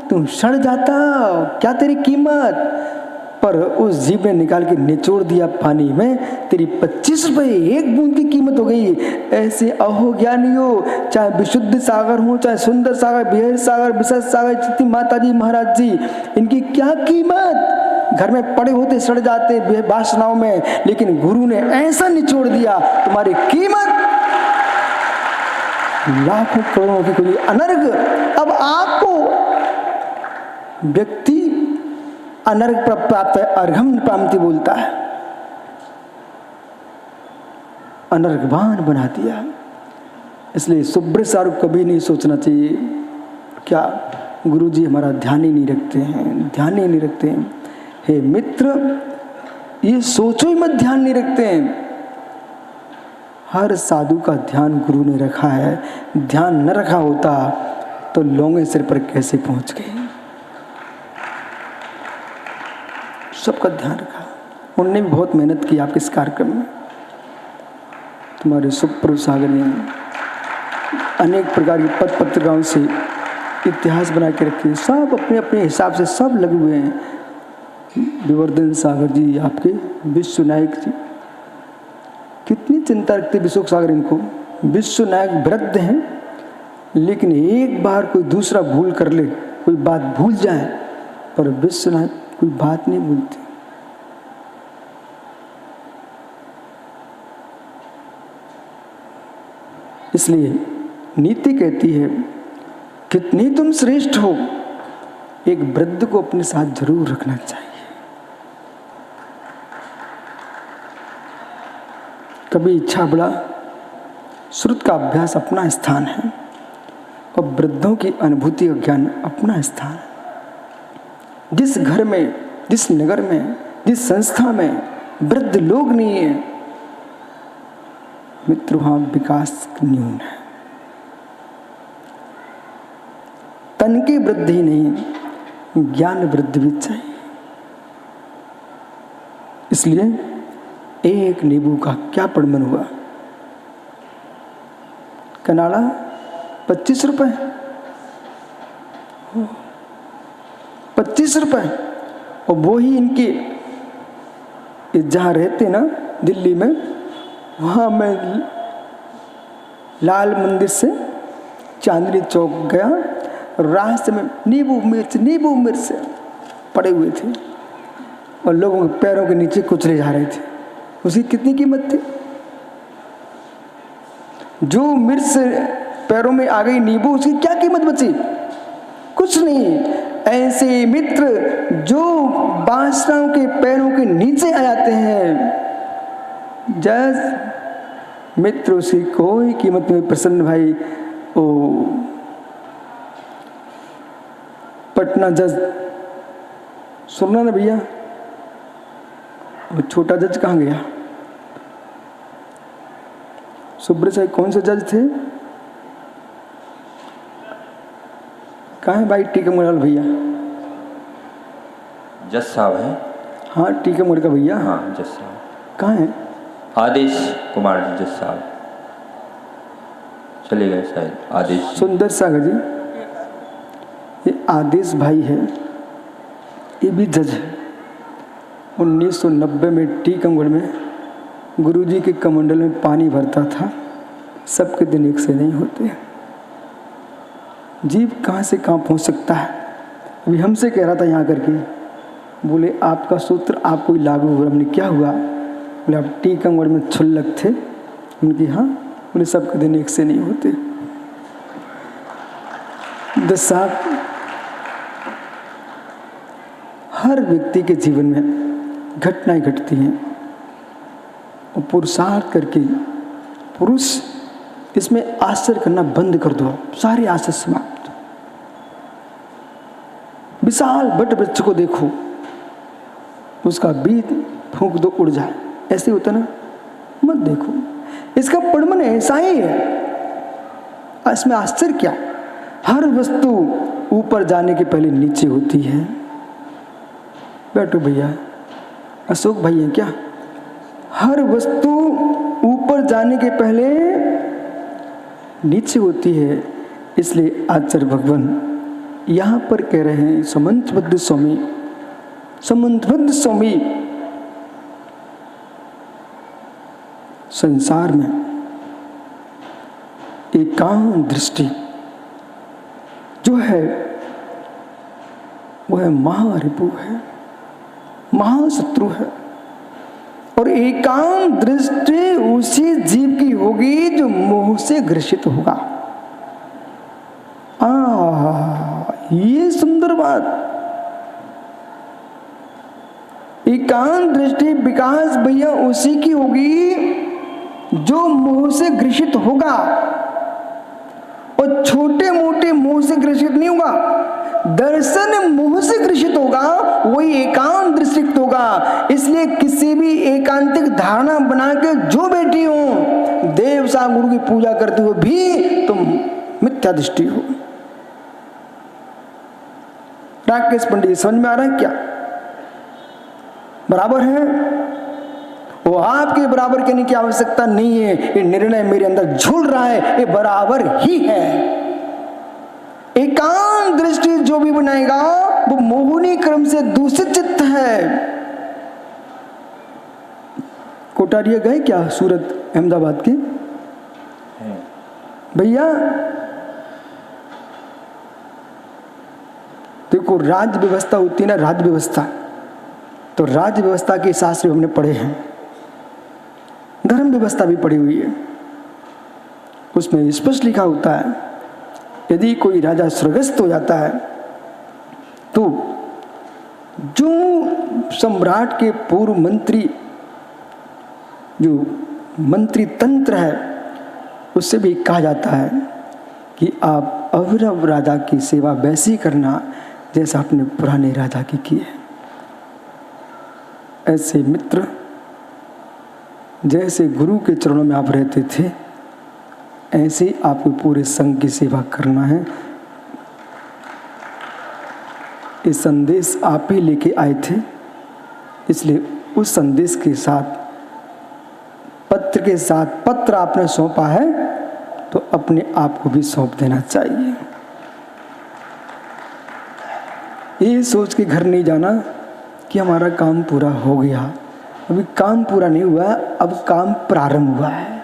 Speaker 1: तुम सड़ जाता, क्या तेरी कीमत? पर उस जीव ने निकाल के निचोड़ दिया पानी में, तेरी 25 रुपए एक बूंद की कीमत हो गई। ऐसे अहो ज्ञानियों, चाहे विशुद्ध सागर हो, चाहे सुंदर सागर, बिहार सागर, विशद सागर, चित्ती माता जी, महाराज जी, इनकी क्या कीमत? घर में पड़े होते सड़ जाते वासनाओं में, लेकिन गुरु ने ऐसा निचोड़ दिया, तुम्हारी कीमत लाखों करोड़ों की कोई अनर्घ। अब आपको व्यक्ति अनर्घ प्राप्त है, अर्घम प्राप्ति बोलता है, अनर्घवान बना दिया। इसलिए सुब्रत साहब को कभी नहीं सोचना चाहिए क्या गुरुजी हमारा ध्यान ही नहीं रखते हैं, ध्यान ही नहीं रखते हैं। हे मित्र, ये सोचो ही मत ध्यान नहीं रखते हैं। हर साधु का ध्यान गुरु ने रखा है। ध्यान न रखा होता तो लोंगे सिर पर कैसे पहुंच गए। सबका ध्यान रखा, उनने भी बहुत मेहनत की आपके इस कार्यक्रम में। तुम्हारे सुप्रभु सागर ने अनेक प्रकार की पत्र पत्रिकाओं से इतिहास बना के रखे, सब अपने अपने हिसाब से सब लगे हुए हैं। विवर्धन सागर जी आपके, विश्व नायक जी कितनी चिंता रखते विश्व सागर, इनको विश्व नायक वृद्ध हैं, लेकिन एक बार कोई दूसरा भूल कर ले, कोई बात भूल जाए, पर विश्व नायक कोई बात नहीं भूलते। इसलिए नीति कहती है कितनी तुम श्रेष्ठ हो, एक वृद्ध को अपने साथ जरूर रखना चाहिए। कभी इच्छा बड़ा, श्रुत का अभ्यास अपना स्थान है और वृद्धों की अनुभूति और ज्ञान अपना स्थान है। जिस घर में, जिस नगर में, जिस संस्था में वृद्ध लोग नहीं है मित्र, वहां विकास न्यून है। तन की वृद्धि नहीं, ज्ञान वृद्धि भी चाहिए। इसलिए एक नींबू का क्या परिमाण हुआ? कनाड़ा 25 रुपए, 25 रुपए। और वो ही इनके जहाँ रहते ना दिल्ली में, वहाँ मैं लाल मंदिर से चांदनी चौक गया, रास्ते में नींबू मिर्च पड़े हुए थे और लोगों के पैरों के नीचे कुचले जा रहे थे। उसकी कितनी कीमत थी? जो मिर्च पैरों में आ गई नींबू, उसकी क्या कीमत बची? कुछ नहीं। ऐसे मित्र जो बादशाहों के पैरों के नीचे आ जाते हैं, जज मित्र उसकी कोई कीमत नहीं। प्रसन्न भाई ओ पटना जज सुनना ना भैया, वो छोटा जज कहाँ गया? सुब्रत साहब कौन से जज थे? कहाँ है भाई टीकमगढ़ भैया?
Speaker 2: जज साहब है।
Speaker 1: हाँ टीकमगढ़ का भैया।
Speaker 2: हाँ जज साहब
Speaker 1: कहाँ है?
Speaker 2: आदेश कुमार जज साहब चले गए शायद। आदेश
Speaker 1: सुंदर सागर जी, ये आदेश भाई है, ये भी जज है। 1990 में टीकमगढ़ में गुरुजी के कमंडल में पानी भरता था। सबके दिन एक से नहीं होते। जीव कहाँ से कहाँ पहुँच सकता है। अभी हमसे कह रहा था यहाँ करके, बोले आपका सूत्र आपको ही लागू हुआ। हमने क्या हुआ? बोले आप टीकमगढ़ में छुल्लक थे। उनकी हाँ, बोले सबके दिन एक से नहीं होते। दस साहब, हर व्यक्ति के जीवन में घटनाएं घटती हैं और पुरुषार्थ करके पुरुष इसमें आश्चर्य करना बंद कर दो। सारे आश्चर्य समाप्त। विशाल बट वृक्ष को देखो, उसका बीज फूंक दो उड़ जाए, ऐसे होता ना? मत देखो, इसका परिमाण ऐसा ही है। इसमें आश्चर्य क्या? हर वस्तु ऊपर जाने के पहले नीचे होती है। बैठो भैया, अशोक भाई है क्या? हर वस्तु ऊपर जाने के पहले नीचे होती है। इसलिए आचार्य भगवान यहाँ पर कह रहे हैं, समंतबद्ध स्वामी, समंतबद्ध स्वामी, संसार में एकांत दृष्टि जो है वो है महारिपु है, महाशत्रु है। और एकांत दृष्टि उसी जीव की होगी जो मोह से ग्रसित होगा। ये सुंदर बात। एकांत दृष्टि विकास भैया उसी की होगी जो मोह से ग्रसित होगा। छोटे मोटे मोह से ग्रसित नहीं होगा, दर्शन मोह से ग्रसित होगा, वही एकांत दृष्टित होगा। इसलिए किसी भी एकांतिक धारणा बना के जो बैठी हो, देव सा गुरु की पूजा करते हुए भी तुम मिथ्या दृष्टि हो। राकेश पंडित समझ में आ रहा है क्या? बराबर है? वो आपके बराबर कहने की आवश्यकता नहीं है। ये निर्णय मेरे अंदर झूल रहा है, ये बराबर ही है। एकांत दृष्टि जो भी बनाएगा वो मोहिनी क्रम से दूषित चित्त है। कोटारिया गए क्या सूरत अहमदाबाद के भैया? देखो, राज्य व्यवस्था होती है ना, राज्य व्यवस्था, तो राज्य व्यवस्था के शास्त्र हमने पढ़े हैं, धर्म व्यवस्था भी पढ़ी हुई है। उसमें स्पष्ट लिखा होता है, यदि कोई राजा स्वर्गस्थ हो जाता है तो जो सम्राट के पूर्व मंत्री, जो मंत्री तंत्र है, उससे भी कहा जाता है कि आप अविरव राजा की सेवा वैसी करना जैसा आपने पुराने राजा की की है। ऐसे मित्र जैसे गुरु के चरणों में आप रहते थे, ऐसे आपको पूरे संघ की सेवा करना है। ये संदेश आप ही लेके आए थे, इसलिए उस संदेश के साथ, पत्र के साथ, पत्र आपने सौंपा है तो अपने आप को भी सौंप देना चाहिए। ये सोच के घर नहीं जाना कि हमारा काम पूरा हो गया। अभी काम पूरा नहीं हुआ, अब काम प्रारंभ हुआ है।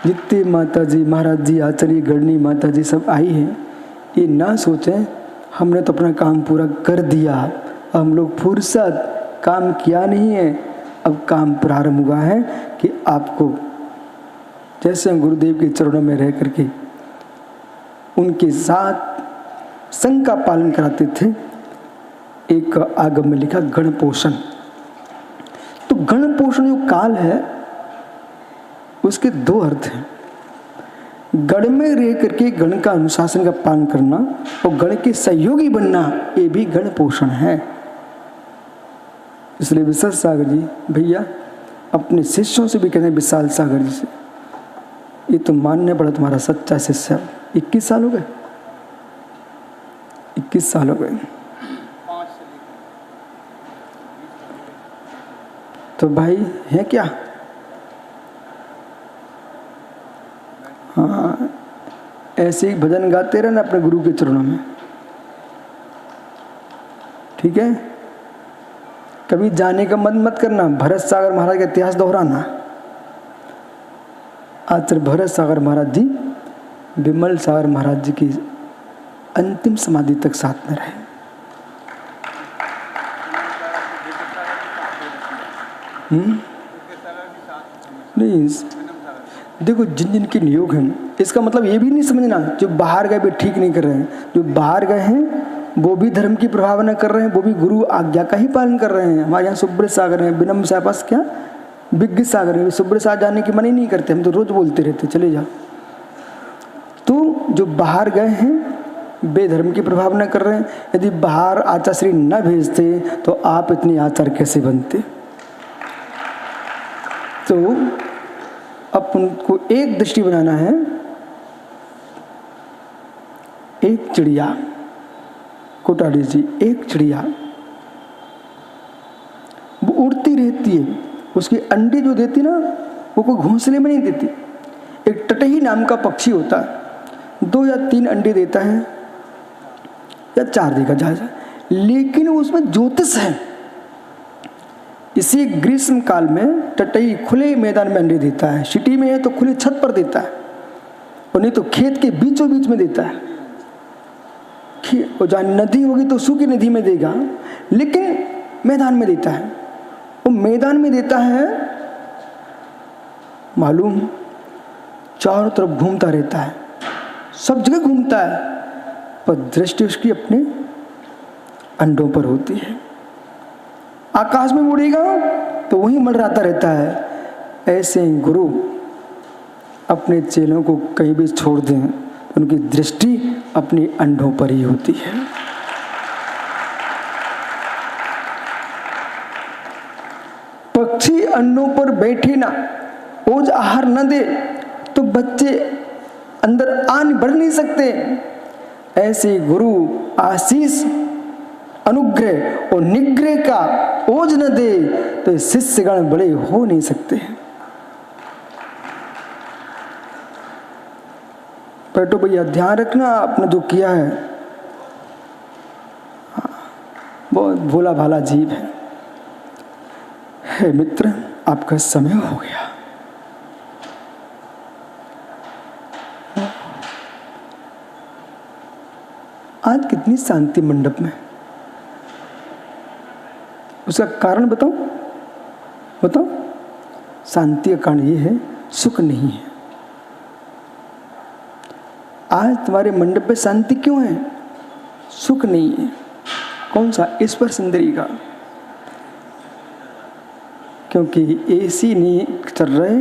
Speaker 1: जितने माता जी, महाराज जी, आचार्य गणनी माता जी सब आई हैं, ये ना सोचें हमने तो अपना काम पूरा कर दिया, हम लोग फुर्सत, काम किया नहीं है, अब काम प्रारंभ हुआ है कि आपको जैसे हम गुरुदेव के चरणों में रह करके उनके साथ संघ का पालन कराते थे। एक आगम में लिखा गण पोषण, तो गण पोषण जो काल है उसके दो अर्थ हैं। गण में रह करके गण का अनुशासन का पालन करना और गण के सहयोगी बनना, ये भी गण पोषण है। इसलिए विशाल सागर जी भैया अपने शिष्यों से भी कहते हैं, विशाल सागर जी से, ये तो मानने पड़ा तुम्हारा सच्चा शिष्य। 21 साल हो गए, 21 साल हो गए। तो भाई है क्या? हाँ, ऐसे ही भजन गाते रहना अपने गुरु के चरणों में, ठीक है? कभी जाने का मन मत करना। भरत सागर महाराज का इतिहास दोहराना। आचार्य भरत सागर महाराज जी विमल सागर महाराज जी की अंतिम समाधि तक साथ में रहे। नहीं, देखो जिन जिन के नियोग हैं, इसका मतलब ये भी नहीं समझना जो बाहर गए भी ठीक नहीं कर रहे हैं। जो बाहर गए हैं वो भी धर्म की प्रभावना कर रहे हैं, वो भी गुरु आज्ञा का ही पालन कर रहे हैं। हमारे यहाँ सुब्रत सागर हैं, विनम्र साहब पास क्या विज्ञ सागर है, सुब्रत साहब जाने की मना ही नहीं करते, हम तो रोज बोलते रहते चले जाओ। तो जो बाहर गए हैं बेधर्म की प्रभावना कर रहे हैं। यदि बाहर आचार्य न भेजते तो आप इतने आचार्य कैसे बनते? तो अपन को एक दृष्टि बनाना है। एक चिड़िया, कोटाड़ी जी, एक चिड़िया वो उड़ती रहती है, उसके अंडे जो देती ना वो कोई घोंसले में नहीं देती। एक टटही नाम का पक्षी होता है, 2 या 3 अंडे देता है या 4 देगा ज़्यादा, लेकिन उसमें ज्योतिष है। इसी ग्रीष्म काल में टटही खुले मैदान में अंडे देता है, सिटी में है तो खुली छत पर देता है, और नहीं तो खेत के बीचों बीच में देता है। और जहाँ नदी होगी तो सूखी नदी में देगा, लेकिन मैदान में देता है। वो मैदान में देता है, मालूम चारों तरफ घूमता रहता है, सब जगह घूमता है, पर दृष्टि उसकी अपने अंडों पर होती है। आकाश में उड़ेगा तो वहीं मंडराता रहता है। ऐसे गुरु अपने चेलों को कहीं भी छोड़ दें, उनकी दृष्टि अपने अंडों पर ही होती है। पक्षी अंडों पर बैठे ना, ओज आहार न दे तो बच्चे अंदर बढ़ नहीं सकते। ऐसे गुरु आशीष, अनुग्रह और निग्रह का ओज न दे तो शिष्यगण बड़े हो नहीं सकते। बैठो भैया, ध्यान रखना आपने जो किया है, बहुत भोला भाला जीव है। हे मित्र, आपका समय हो गया। आज कितनी शांति मंडप में, उसका कारण बताओ बताओ। शांति का कारण ये है, सुख नहीं है। आज तुम्हारे मंडप पे शांति क्यों है? सुख नहीं है। कौन सा? स्पर्श इंद्रिय का। क्योंकि एसी नहीं चल रहे,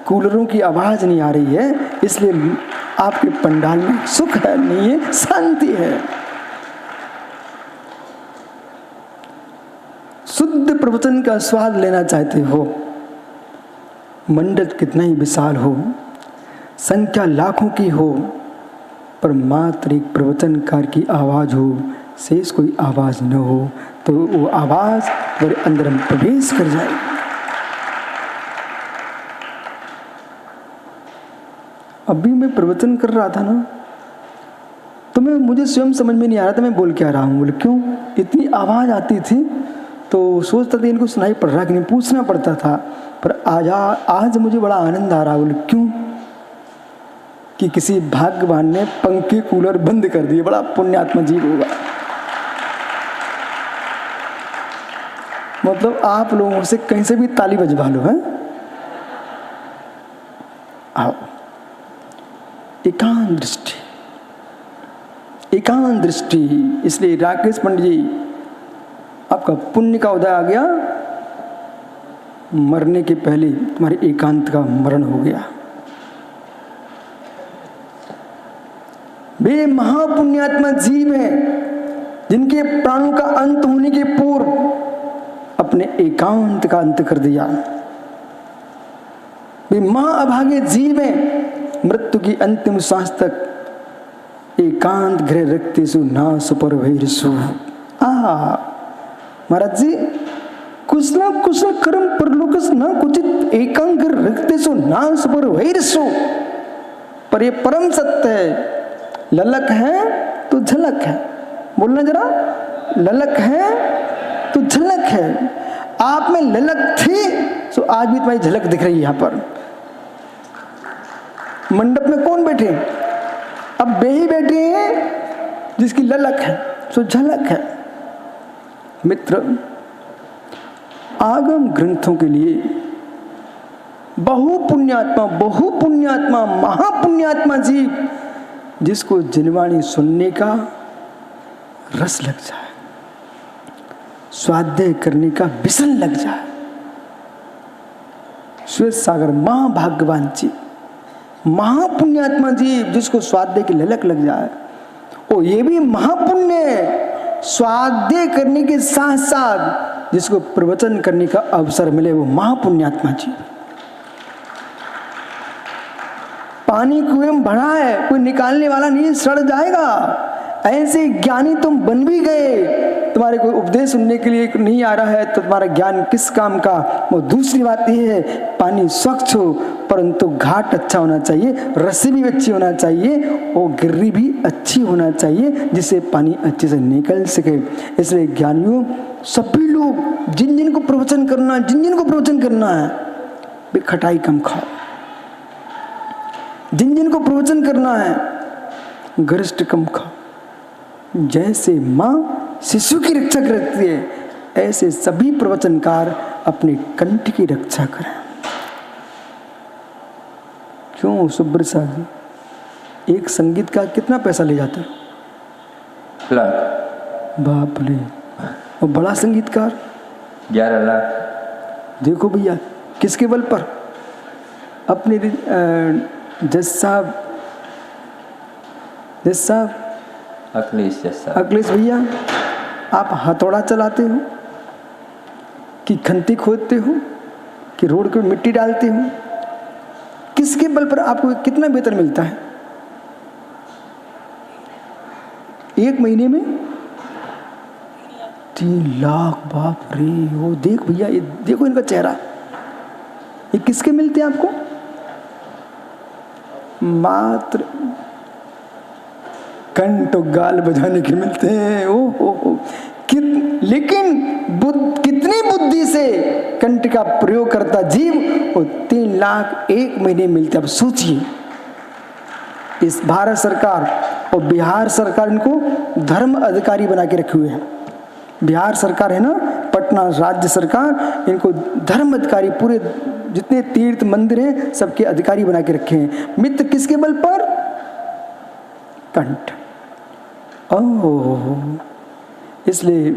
Speaker 1: कूलरों की आवाज नहीं आ रही है, इसलिए आपके पंडाल में सुख है नहीं है, शांति है। शुद्ध प्रवचन का स्वाद लेना चाहते हो, मंडप कितना ही विशाल हो, संख्या लाखों की हो, पर मात्र एक प्रवचनकार की आवाज हो, शेष कोई आवाज न हो, तो वो आवाज मेरे अंदर में प्रवेश कर जाएगी। अभी मैं प्रवचन कर रहा था ना, तो मुझे स्वयं समझ में नहीं आ रहा था मैं बोल क्या रहा हूँ। बोले क्यों? इतनी आवाज़ आती थी तो सोचता था इनको सुनाई पड़ रहा कि नहीं, पूछना पड़ता था। पर आज मुझे बड़ा आनंद आ रहा। बोले क्यों? कि किसी भाग्यवान ने पंखे कूलर बंद कर दिए, बड़ा पुण्यात्मा जीव होगा। मतलब आप लोगों से कहीं से भी ताली बजवा लो है। आओ, एकांत दृष्टि, एकांत दृष्टि। इसलिए राकेश पंडित जी, आपका पुण्य का उदय आ गया। मरने के पहले तुम्हारे एकांत का मरण हो गया। वे महापुण्यात्मा जीव हैं जिनके प्राणों का अंत होने के पूर्व अपने एकांत का अंत कर दिया। वे महाअभागे जीव हैं, मृत्यु की अंतिम सांस तक एकांत गृह रखते सु ना सुपर वैरसु। महाराज जी, कुछ ना कुछ कर्म परलोकस न कुचित एकांत गृह रखते सु ना सुपर वैरसु। पर ये परम सत्य है। ललक है तो झलक है। बोलना जरा, ललक है तो झलक है। आप में ललक थी तो आज भी तुम्हारी झलक दिख रही है। यहाँ पर मंडप में कौन बैठे? अब वे ही बैठे हैं जिसकी ललक है, सो झलक है। मित्र, आगम ग्रंथों के लिए बहुपुण्यात्मा महापुण्यात्मा जीव जिसको जिनवाणी सुनने का रस लग जाए, स्वाध्याय करने का विसन लग जाए। श्वेत सागर महाभाग्यवान जी, महापुण्यात्मा जीव जिसको स्वाध्याय की ललक लग जाए। ओ ये भी महापुण्य, स्वाध्याय करने के साथ साथ जिसको प्रवचन करने का अवसर मिले, वो महापुण्यात्मा जीव। पानी कुएं में भरा है, कोई निकालने वाला नहीं, सड़ जाएगा। ऐसे ज्ञानी तुम बन भी गए, तुम्हारे कोई उपदेश सुनने के लिए नहीं आ रहा है तो तुम्हारा ज्ञान किस काम का। वो दूसरी बात यह है, पानी स्वच्छ हो परंतु घाट अच्छा होना चाहिए, रस्सी भी अच्छी होना चाहिए और गिर्री भी अच्छी होना चाहिए जिससे पानी अच्छे से निकल सके। इसलिए ज्ञानियों, सभी लोग जिन को प्रवचन करना है वे खटाई कम खाओ। जिन को प्रवचन करना है गरिष्ठ कम खाओ। जैसे माँ शिशु की रक्षा करती है, ऐसे सभी प्रवचनकार अपने कंठ की रक्षा करें। क्यों सुब्र साहब जी, एक संगीत का कितना पैसा ले जाते हो?
Speaker 2: लाख।
Speaker 1: बाप रे। और बड़ा संगीतकार
Speaker 2: 11 लाख।
Speaker 1: देखो भैया, किसके बल पर? अपने जज साहब
Speaker 2: अखिलेश जैसा।
Speaker 1: अखिलेश भैया, आप हथौड़ा चलाते हो कि खंती खोदते हो कि रोड पे मिट्टी डालते हो? किसके बल पर आपको कितना वेतन मिलता है? 1 महीने में 3 लाख? बाप रे! वो देख भैया, ये देखो इनका चेहरा। ये किसके मिलते हैं आपको? मात्र कंठ और गाल बजाने के मिलते हैं। ओ हो। लेकिन कितनी बुद्धि से कंठ का प्रयोग करता जीव, और 3 लाख 1 महीने मिलते। अब सोचिए, इस भारत सरकार और बिहार सरकार इनको धर्म अधिकारी बना के रखे हुए हैं। बिहार सरकार है ना, पटना राज्य सरकार, इनको धर्म अधिकारी, पूरे जितने तीर्थ मंदिर हैं सबके अधिकारी बना के रखे हैं। मित्र किसके बल पर? कंठ। ओह, इसलिए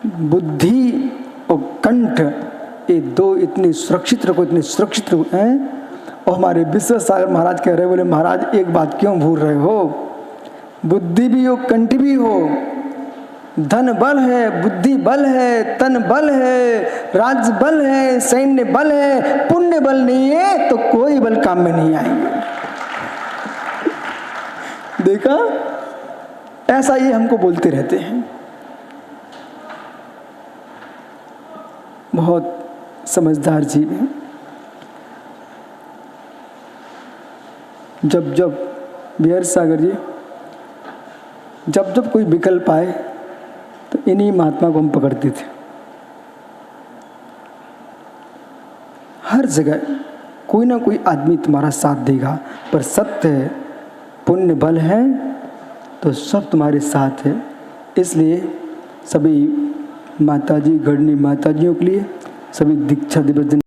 Speaker 1: बुद्धि और कंठ, ये 2 इतने सुरक्षित रखो, इतने सुरक्षित रखो हैं। और हमारे विश्वसागर महाराज कह रहे, बोले महाराज एक बात क्यों भूल रहे हो? बुद्धि भी हो, कंठ भी हो। धन बल है, बुद्धि बल है, तन बल है, राज्य बल है, सैन्य बल है, पुण्य बल नहीं है तो कोई बल काम में नहीं आएंगे। देखा, ऐसा ये हमको बोलते रहते हैं। बहुत समझदार जीव हैं। जब बिहार सागर जी, जब कोई विकल्प आए तो इन्हीं महात्मा को हम पकड़ते थे। हर जगह कोई ना कोई आदमी तुम्हारा साथ देगा, पर सत्य है, पुण्य बल है तो सब तुम्हारे साथ है। इसलिए सभी माताजी, गढ़नी माताजियों के लिए सभी दीक्षा दिवस